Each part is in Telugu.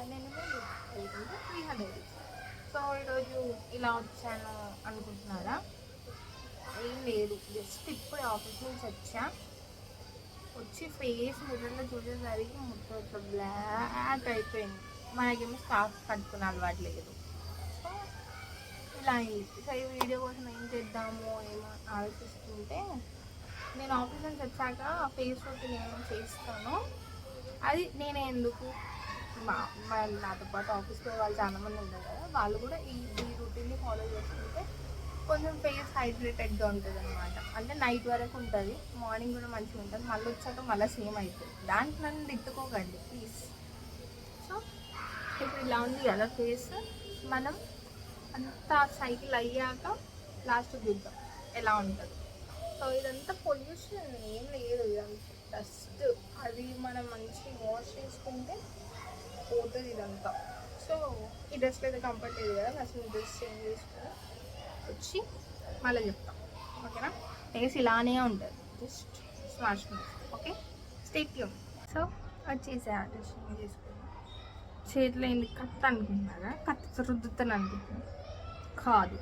నేనేమో 300. సో ఈరోజు ఇలా వచ్చాను అనుకుంటున్నారా? ఏం లేదు, జస్ట్ ఇప్పుడు ఆఫీస్ నుంచి వచ్చి ఫేస్ మిర్రర్లో చూసేసరికి మొత్తం బ్లాక్ అయిపోయింది. మనకేమో స్కార్ఫ్ కట్టుకుని అలవాటు లేదు. సో ఇలా అయింది. సో ఈ వీడియో కోసం ఏం చేద్దాము ఏమో ఆలోచిస్తుంటే, నేను ఆఫీస్ నుంచి వచ్చాక ఫేస్ రొటీన్ ఏమో చేస్తాను. అది నేనే ఎందుకు నాతో పాటు ఆఫీస్కి పోయే వాళ్ళు చాలామంది ఉంటారు కదా, వాళ్ళు కూడా ఈ రొటీన్ని ఫాలో చేసుకుంటే కొంచెం ఫేస్ హైడ్రేటెడ్గా ఉంటుంది అనమాట. అంటే నైట్ వరకు ఉంటుంది, మార్నింగ్ కూడా మంచిగా ఉంటుంది, మళ్ళీ వచ్చాక మళ్ళీ సేమ్ అవుతుంది. దానికి నన్ను తిట్టుకోకండి ప్లీజ్. సో ఇప్పుడు ఇలా ఉంది కదా ఫేస్, మనం అంతా సైకిల్ అయ్యాక లాస్ట్ చూద్దాం ఎలా ఉంటుంది. సో ఇదంతా పొల్యూషన్ ఏం లేదు, ఇదంతా డస్ట్. అది మనం మంచిగా వాష్ చేసుకుంటే పోతుంది ఇదంతా. సో ఈ డ్రెస్లో అయితే కంఫర్ట్ లేదు కదా, అసలు డ్రెస్ చేంజ్ చేసుకుని వచ్చి మళ్ళీ చెప్తాం, ఓకేనా? ఫేస్ ఇలానే ఉంటుంది, just smash okay, stay tune. So వచ్చేసా డ్రెస్ చేంజ్ చేసుకుని. చేతిలో ఏంది కత్తి అనుకుంటున్నారా? కత్తితో రుద్దుతాను అనుకుంటున్నాను, కాదు.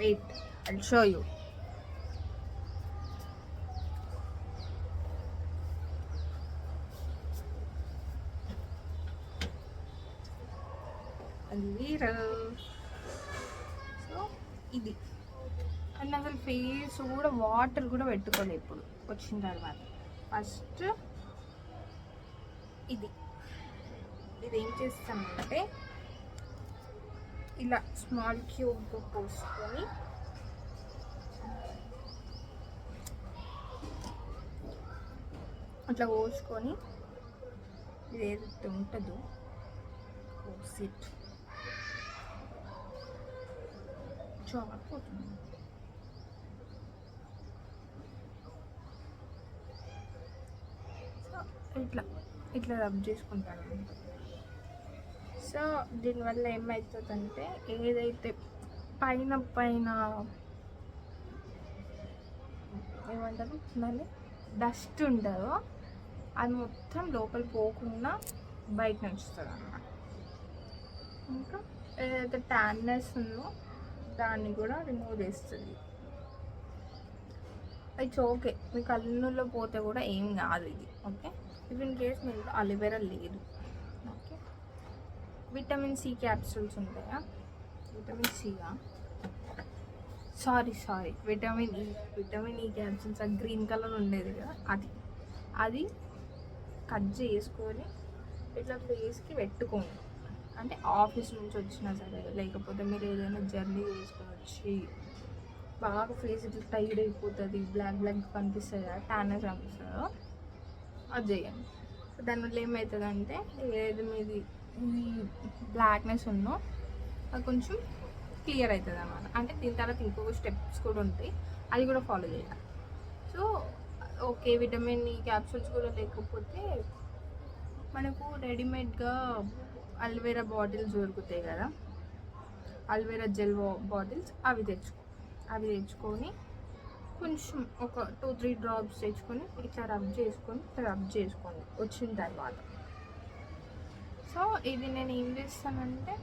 Wait, I show you. So ఇది అండ్ అసలు ఫేస్ కూడా వాటర్ కూడా పెట్టుకోలేదు ఇప్పుడు వచ్చిన తర్వాత. ఫస్ట్ ఇది ఏం చేస్తామంటే ఇలా స్మాల్ క్యూబ్గా పోసుకొని అట్లా పోసుకొని ఇది ఏదైతే ఉంటుందో సిట్ పోతుంది. సో ఇట్లా రబ్ చేసుకుంటాను. సో దీనివల్ల ఏమవుతుందంటే ఏదైతే పైన ఏమంటారు మళ్ళీ డస్ట్ ఉంటుందో అది మొత్తం లోపల పోకుండా బయట నడుస్తుంది అన్నమాట. ఇంకా ఏదైతే ట్యాన్నెస్ ఉందో దాన్ని కూడా రిమూవ్ చేస్తుంది. ఇట్స్ ఓకే, మీ కళ్ళులో పోతే కూడా ఏం కాదు ఇది, ఓకే? ఇఫ్ ఇన్ కేస్ మీకు అలోవెరా లేదు, ఓకే? విటమిన్ సి క్యాప్సూల్స్ ఉంటాయా? విటమిన్ సిగా సారీ విటమిన్ ఈ క్యాప్సూల్స్, ఆ గ్రీన్ కలర్ ఉండేది కదా, అది కట్ చేసుకొని ఇట్లా ఫేస్కి పెట్టుకోండి. అంటే ఆఫీస్ నుంచి వచ్చినా సరే, లేకపోతే మీరు ఏదైనా జర్నీ చేసుకొని వచ్చి బాగా ఫేస్ ఇట్లా టైర్డ్ అయిపోతుంది, బ్లాక్ కనిపిస్తుంది కదా, ట్యానర్ కనిపిస్తుందో అది చేయండి. దానివల్ల ఏమవుతుందంటే ఏది మీది బ్లాక్నెస్ ఉందో అది కొంచెం క్లియర్ అవుతుంది అన్నమాట. అంటే దీని తర్వాత ఇంకొక స్టెప్స్ కూడా ఉంటాయి, అది కూడా ఫాలో చేయాలి. So okay, vitamin E capsules కూడా లేకపోతే మనకు రెడీమేడ్గా అల్వేరా బాటిల్స్ దొరుకుతాయి కదా, అల్వేరా జెల్ బాటిల్స్, అవి తెచ్చుకొని కొంచెం ఒక 2-3 డ్రాప్స్ తెచ్చుకొని ఇట్లా రబ్ చేసుకోండి వచ్చిన తర్వాత. సో ఇది నేను ఏం చేస్తానంటే,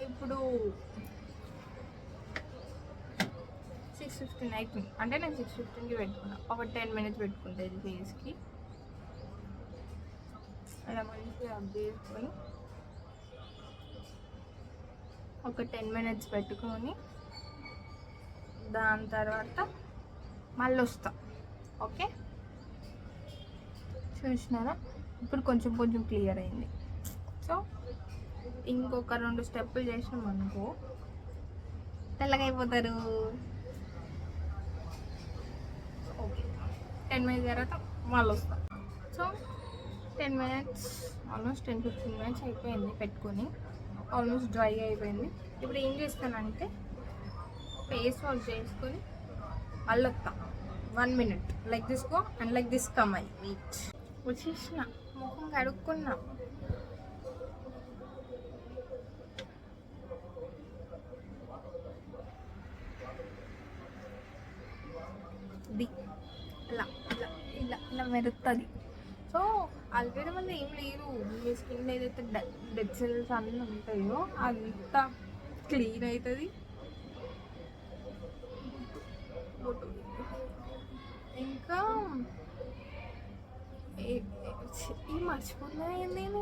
ఇప్పుడు 6:15 అయిపోయింది, అంటే నేను 6:15కి పెట్టుకున్నా. ఒక 10 minutes పెట్టుకుంటా ఇది ఫేస్కి. అలా మంచిగా రబ్ చేసుకొని ఒక 10 minutes పెట్టుకొని దాని తర్వాత మళ్ళీ వస్తా, ఓకే? చూసినారా, ఇప్పుడు కొంచెం క్లియర్ అయింది. సో ఇంకొక 2 స్టెప్పులు చేసినాం అనుకో తెల్లగా అయిపోతారు. ఓకే, 10 minutes తర్వాత మళ్ళీ వస్తా. సో 10 minutes, ఆల్మోస్ట్ 10-15 minutes అయిపోయింది పెట్టుకొని, ఆల్మోస్ట్ డ్రై అయిపోయింది. ఇప్పుడు ఏం చేస్తానంటే ఫేస్ వాష్ చేసుకొని మళ్ళీ వస్తా. 1 minute like this go and like this come. I wait, వచ్చేసిన ముఖం కడుక్కున్నా. ఇలా మెరుస్తుంది. సో అల్వేరా వల్ల ఏం లేదు, మీ స్కిన్ ఏదైతే డెడ్ సెల్స్ అన్నీ ఉంటాయో అంతా క్లీన్ అవుతుంది. ఇంకా ఈ మర్చిపోతున్నా ఏంది నేను,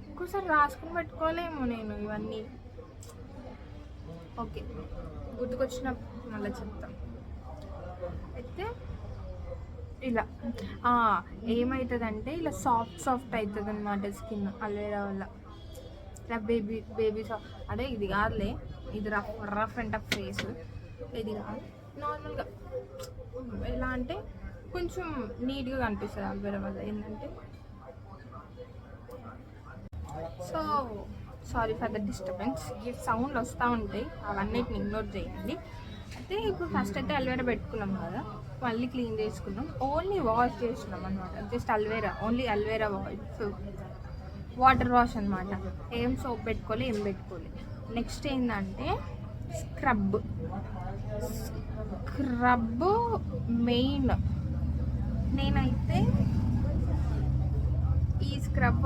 ఇంకోసారి రాసుకుని పెట్టుకోలేము నేను ఇవన్నీ. ఓకే, గుర్తుకొచ్చిన మళ్ళీ చెప్తాను. అయితే ఇలా ఏమవుతుందంటే ఇలా సాఫ్ట్ అవుతుంది అనమాట స్కిన్ అల్వేరా వల్ల. ఇలా బేబీ సాఫ్ట్ అదే ఇది కాదులే, ఇది రఫ్ అండ్ టఫ్ ఫేస్. ఇది కాదు, నార్మల్గా ఎలా అంటే కొంచెం నీట్గా కనిపిస్తుంది అల్వేరా వల్ల. ఏంటంటే so sorry for the disturbance, ఈ సౌండ్ వస్తూ ఉంటాయి, అవన్నిటిని ఇగ్నోర్ చేయండి. అయితే ఇప్పుడు ఫస్ట్ అయితే అల్వేరా పెట్టుకున్నాం కదా, మళ్ళీ క్లీన్ చేసుకున్నాం, ఓన్లీ వాష్ చేసినాం అనమాట. Just aloe vera, only aloe vera water wash అనమాట. ఏం సోప్ పెట్టుకోవాలి, ఏం పెట్టుకోవాలి. నెక్స్ట్ ఏంటంటే స్క్రబ్ మెయిన్. నేనైతే ఈ స్క్రబ్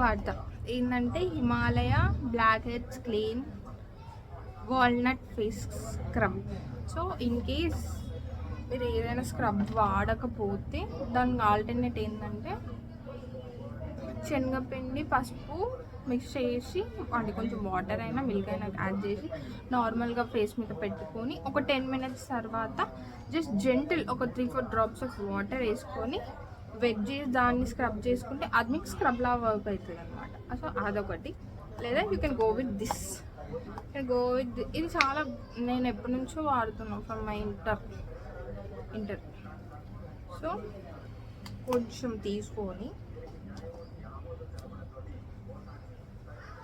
వాడతా. ఏంటంటే Himalaya black heads clean walnut face scrub. So in case మీరు ఏదైనా స్క్రబ్ వాడకపోతే దానికి ఆల్టర్నేట్ ఏంటంటే శనగపిండి, పసుపు మిక్స్ చేసి, అంటే కొంచెం వాటర్ అయినా మిల్క్ అయినా యాడ్ చేసి నార్మల్గా ఫేస్ మీద పెట్టుకొని ఒక 10 minutes తర్వాత జస్ట్ జెంటిల్ ఒక 3-4 drops ఆఫ్ వాటర్ వేసుకొని వెట్ చేసి దాన్ని స్క్రబ్ చేసుకుంటే అది మీకు స్క్రబ్లా వర్క్ అవుతుంది అనమాట. సో అదొకటి. లేదా you can go with this. ఇది చాలా నేను ఎప్పటి నుంచో వాడుతున్నాను ఫ్రమ్ మై ఇంటర్. సో కొంచెం తీసుకొని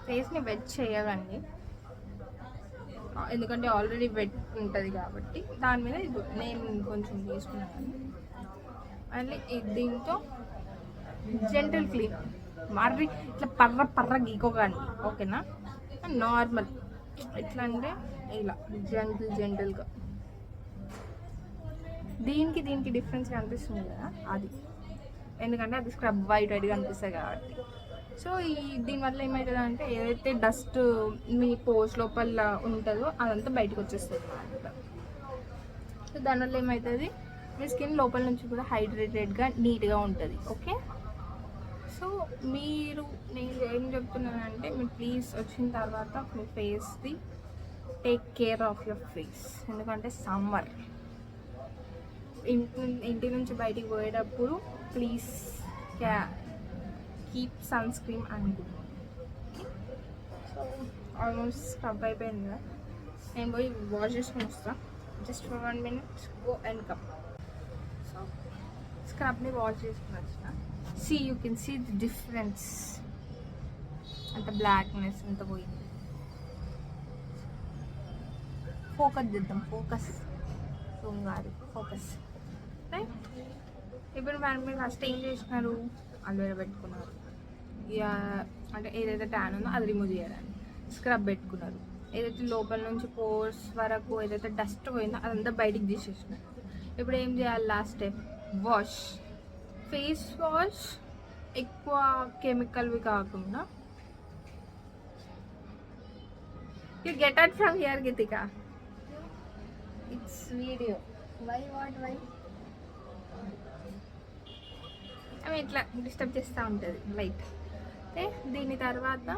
ఫేస్ని వెట్ చేయకండి, ఎందుకంటే ఆల్రెడీ వెట్ ఉంటుంది కాబట్టి. దాని మీద నేను కొంచెం తీసుకున్నాను. మళ్ళీ దీంతో జెంటల్ క్లీన్, మర్రి ఇట్లా పర్ర గీకోకండి, ఓకేనా? నార్మల్ ఎట్లా అంటే ఇలా జెంటల్గా. దీనికి డిఫరెన్స్ కనిపిస్తుంది కదా, అది ఎందుకంటే అది స్క్రబ్ వైట్గా అనిపిస్తుంది కాబట్టి. సో దీనివల్ల ఏమవుతుంది అంటే ఏదైతే డస్ట్ మీ పోర్స్ లోపల ఉంటుందో అదంతా బయటకు వచ్చేస్తుంది అన్నమాట. సో దానివల్ల ఏమవుతుంది, మీ స్కిన్ లోపల నుంచి కూడా హైడ్రేటెడ్గా నీట్గా ఉంటుంది. ఓకే, సో నేను ఏం చెప్తున్నానంటే మీరు ప్లీజ్ వచ్చిన తర్వాత మీ ఫేస్ది take care of your face. ఎందుకంటే సమ్మర్, ఇంటి నుంచి బయటికి పోయేటప్పుడు please keep sunscreen and. So almost scrub అయిపోయింది కదా, నేను పోయి వాష్ చేసుకొని వస్తాను. Just for 1 minute go and come. So స్క్రబ్ని వాష్ చేసుకుని వచ్చిన. You can see the difference. అంత బ్లాక్నెస్ అంత పోయింది. ఫోకస్ చేద్దాం, ఫోకస్ రైట్. ఇప్పుడు మీరు ఫస్ట్ ఏం చేసినారు, అల్వేరా పెట్టుకున్నారు, ఇక అంటే ఏదైతే ట్యాన్ ఉందో అది రిమూవ్ చేయడానికి స్క్రబ్ పెట్టుకున్నారు. ఏదైతే లోపల నుంచి పోర్స్ వరకు ఏదైతే డస్ట్ పోయిందో అదంతా బయటికి తీసేసినారు. ఇప్పుడు ఏం చేయాలి, last step wash. Face wash ఎక్కువ కెమికల్వి కాకుండా. You get out from here Geethika, it's video. Why అవి ఇట్లా డిస్టర్బ్ చేస్తూ ఉంటుంది లైట్. అయితే దీని తర్వాత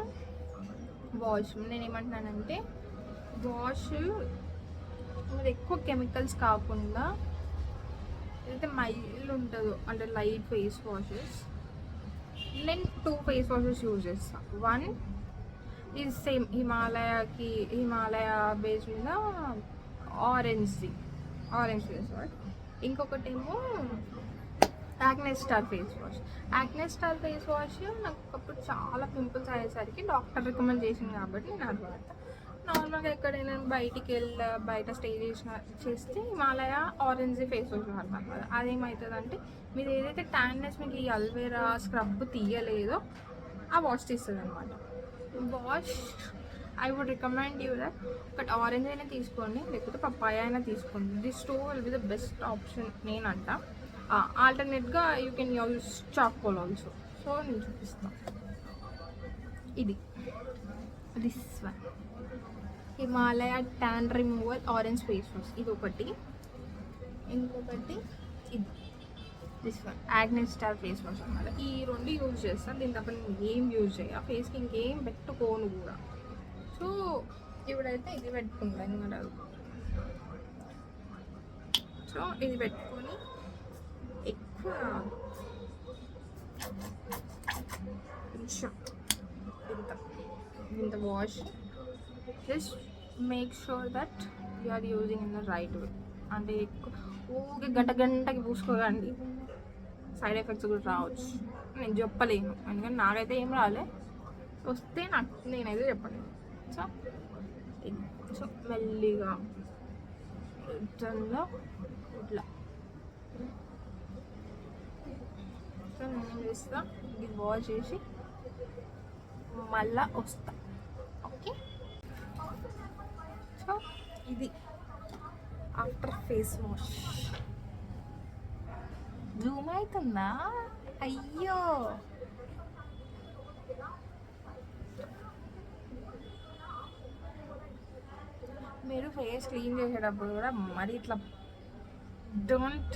వాష్. నేను ఏమంటున్నానంటే వాష్ అది ఎక్కువ కెమికల్స్ కాకుండా ఏదైతే మైల్డ్ ఉంటుందో అంటే లైట్ ఫేస్ వాషెస్. నేను 2 ఫేస్ వాషెస్ యూజ్ చేస్తాను. వన్ ఇది సేమ్ హిమాలయ బేస్ మీద ఆరెంజ్ ఫేస్ వాష్. ఇంకొకటేమో యాక్నే స్టార్ ఫేస్ వాష్. నాకు ఒకప్పుడు చాలా పింపుల్స్ అయ్యేసరికి డాక్టర్ రికమెండ్ చేసింది కాబట్టి నేను అది వాడతా. నార్మల్గా ఎక్కడైనా బయట స్టే చేస్తే హిమాలయ ఆరెంజ్ ఫేస్ వాష్ వాడతాను కదా. అదేమవుతుంది అంటే మీరు ఏదైతే ట్యాన్నెస్ మీకు ఈ అల్వేరా స్క్రబ్ తీయలేదో ఆ వాష్ తీస్తుంది అనమాట. Wash I would recommend you that but orange అయినా తీసుకోండి, లేకపోతే పప్పాయ అయినా తీసుకోండి. This two will be the best option నేనంట. ఆల్టర్నేట్గా you can use charcoal also. So నేను చూపిస్తాను. ఇది this one Himalaya tan removal orange face wash, ఇది ఒకటి. ఇంకొకటి ఇది this one acne star face wash అన్నమాట. ఈ రెండు యూజ్ చేస్తాను, దీని తప్ప నేను ఏం యూజ్ చేయ, ఫేస్కి ఇంకేం పెట్టుకోను కూడా. సో ఇప్పుడైతే ఇది పెట్టుకుంటాను కదా. సో ఇది పెట్టుకొని ఎక్కువ కొంచెం ఇంత wash, just make sure that you are using in the right way. అంటే ఎక్కువ ఊరికి గంటకి పూసుకోకండి, సైడ్ ఎఫెక్ట్స్ కూడా రావచ్చు. నేను చెప్పలేను, ఎందుకంటే నాకైతే ఏం రాలే, వస్తే నేనైతే చెప్పలేను. సో సో మెల్లిగా ఇట్లా ఇట్లా. సో నేను చేస్తా, ఇది వాష్ చేసి మళ్ళా వస్తా. ఓకే, సో ఇది ఆఫ్టర్ ఫేస్ వాష్. జూమ్ అవుతుందా? అయ్యో, మీరు ఫేస్ క్లీన్ చేసేటప్పుడు కూడా మరి ఇట్లా don't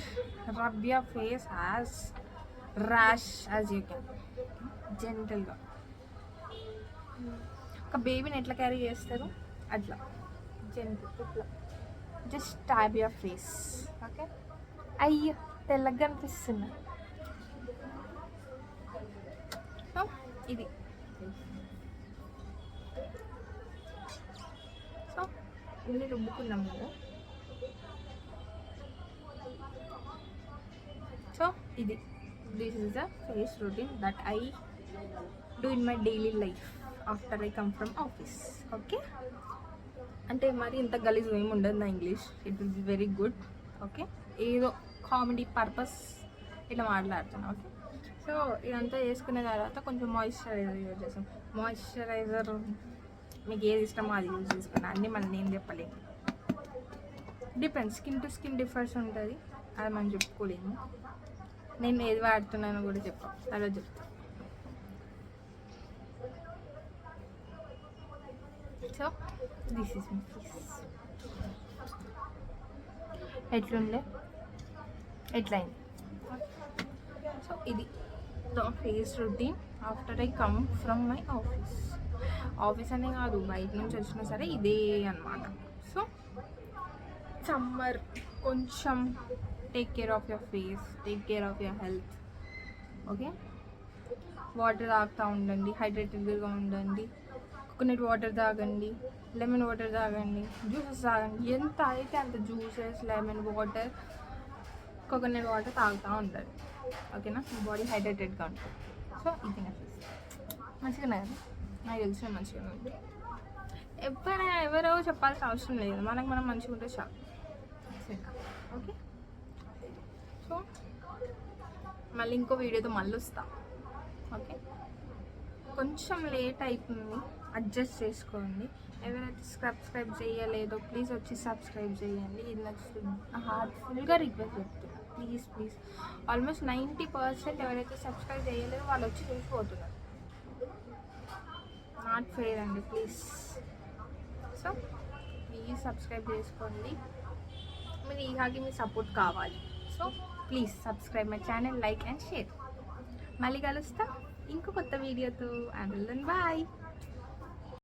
rub your face as rash as you can. జెంటల్గా ఒక బేబీని ఎట్లా క్యారీ చేస్తారు అట్లా జెంటల్ ఇట్లా just tab your face. Okay, అయ్యో తెల్లగా అనిపిస్తుంది. ఇది సో ఇన్ని రుబ్బుకున్నాం కదా. సో ఇది this is the face routine that I do in my daily life after I come from office. Okay, అంటే మరి ఇంత గలీజ్ ఏమి ఉండదు నా English, it will be very good. Okay, ఏదో కామెడీ పర్పస్ ఇట్లా మాట్లాడుతున్నాను. ఓకే, సో ఇదంతా వేసుకున్న తర్వాత కొంచెం మాయిశ్చరైజర్ యూజ్ చేస్తాం. మాయిశ్చరైజర్ మీకు ఏది ఇష్టమో అది యూజ్ చేసుకున్నా, అన్నీ మళ్ళీ నేను చెప్పలేము, depends, skin to skin difference ఉంటుంది, అది మనం చెప్పుకోలేము. నేను ఏది వాడుతున్నానో కూడా చెప్పాను, అలా చెప్తాను. So this is my face. ఎట్లుండే, ఎట్లయింది. సో ఇది the face routine after I come from my office. Office అనే కాదు, బయట నుంచి వచ్చినా సరే ఇదే అనమాట. సో సమ్మర్ కొంచెం take care of your face, take care of your health. Okay, water తాగుతూ ఉండండి, హైడ్రేటెడ్గా ఉండండి, కోకోనట్ వాటర్ తాగండి, లెమన్ వాటర్ తాగండి, జ్యూసెస్ తాగండి. ఎంత అయితే అంత juices, lemon water, coconut water తాగుతూ ఉంటారు. ఓకేనా, బాడీ హైడ్రేటెడ్గా ఉంటుంది. సో ఇది నా ఫేస్ మంచిగా కదా, నాకు తెలిసిన మంచిగా ఉంది. ఎప్పుడైనా ఎవరో చెప్పాల్సిన అవసరం లేదు, మనకు మనం మంచిగా ఉంటే చాలు. ఓకే, సో మళ్ళీ ఇంకో వీడియోతో మళ్ళీ వస్తా. ఓకే, కొంచెం లేట్ అవుతుంది, అడ్జస్ట్ చేసుకోండి. ఎవరైతే సబ్స్క్రైబ్ చేయలేదో ప్లీజ్ వచ్చి సబ్స్క్రైబ్ చేయండి. ఇది నాకు హార్ట్ఫుల్గా రిక్వెస్ట్ చెప్తున్నాను, ప్లీజ్. ఆల్మోస్ట్ 90% ఎవరైతే సబ్స్క్రైబ్ చేయలేదో వాళ్ళు వచ్చి చూసిపోతున్నారు. నాట్ ఫెయిర్ అండి, ప్లీజ్. సో ప్లీజ్ సబ్స్క్రైబ్ చేసుకోండి, మీరు ఇలాగే మీ సపోర్ట్ కావాలి. So please subscribe my channel, like and share. మళ్ళీ కలుస్తాం ఇంకో కొత్త వీడియోతో. And then bye.